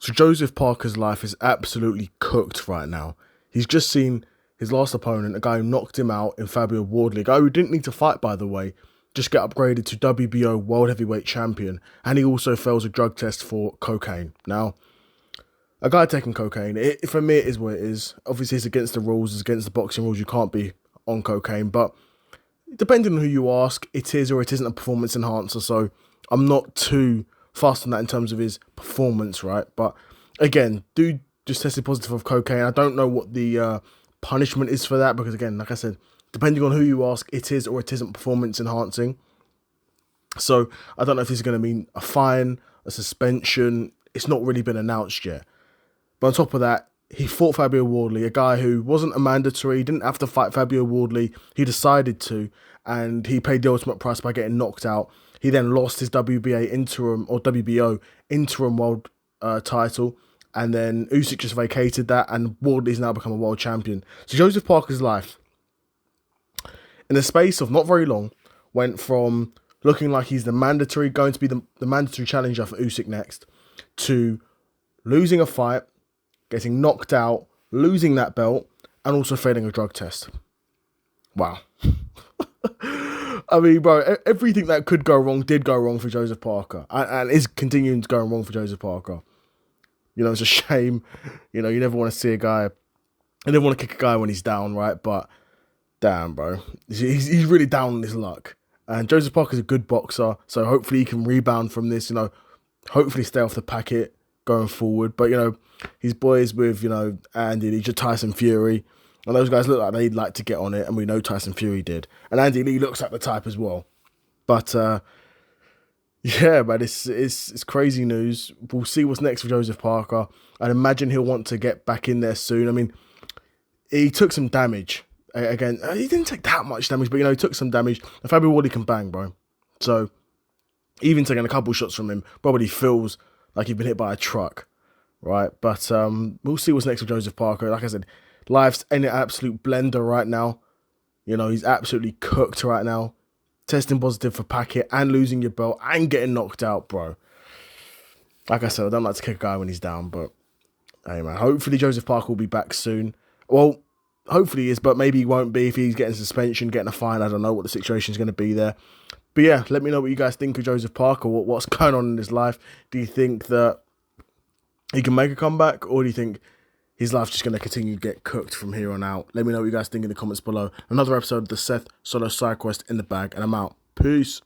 So Joseph Parker's life is absolutely cooked right now. He's just seen his last opponent, a guy who knocked him out in Fabio Wardley, a guy who didn't need to fight, by the way, just get upgraded to WBO World Heavyweight Champion, and he also fails a drug test for cocaine. Now, a guy taking cocaine, for me it is what it is. Obviously it's against the rules, it's against the boxing rules, you can't be on cocaine, but depending on who you ask, it is or it isn't a performance enhancer, so I'm not too fast on that in terms of his performance, right? But again, dude just tested positive of cocaine. I don't know what the punishment is for that, because again, like I said, depending on who you ask, it is or it isn't performance enhancing. So I don't know if this is going to mean a fine, a suspension. It's not really been announced yet. But on top of that, he fought Fabio Wardley, a guy who wasn't a mandatory. He didn't have to fight Fabio Wardley. He decided to, and he paid the ultimate price by getting knocked out. He then lost his WBA interim or WBO interim world title, and then Usyk just vacated that, and Wardley's now become a world champion. So Joseph Parker's life, in the space of not very long, went from looking like he's going to be the mandatory challenger for Usyk next, to losing a fight, getting knocked out, losing that belt, and also failing a drug test. Wow. I mean, bro, everything that could go wrong did go wrong for Joseph Parker, and is continuing to go wrong for Joseph Parker. You know, it's a shame. You know, you never want to see a guy, you never want to kick a guy when he's down, right? But damn, bro, he's really down on his luck. And Joseph Parker's a good boxer, so hopefully he can rebound from this, you know, hopefully stay off the packet going forward. But, you know, his boys with, you know, Andy Lee, Tyson Fury, and those guys look like they'd like to get on it, and we know Tyson Fury did. And Andy Lee looks like the type as well. But, yeah, man, it's crazy news. We'll see what's next for Joseph Parker. I'd imagine he'll want to get back in there soon. I mean, he took some damage. Again, he didn't take that much damage, but, you know, he took some damage. And Fabio Wardley can bang, bro. So, even taking a couple shots from him probably feels like he's been hit by a truck, right? But we'll see what's next for Joseph Parker. Like I said, life's in an absolute blender right now. You know, he's absolutely cooked right now. Testing positive for packet and losing your belt and getting knocked out, bro. Like I said, I don't like to kick a guy when he's down, but hey, man, hopefully Joseph Parker will be back soon. Well, hopefully he is, but maybe he won't be if he's getting suspension, getting a fine. I don't know what the situation is going to be there. But yeah, let me know what you guys think of Joseph Parker. What's going on in his life? Do you think that he can make a comeback, or do you think his life's just going to continue to get cooked from here on out? Let me know what you guys think in the comments below. Another episode of the Seth Solo Side Quest in the bag, and I'm out. Peace.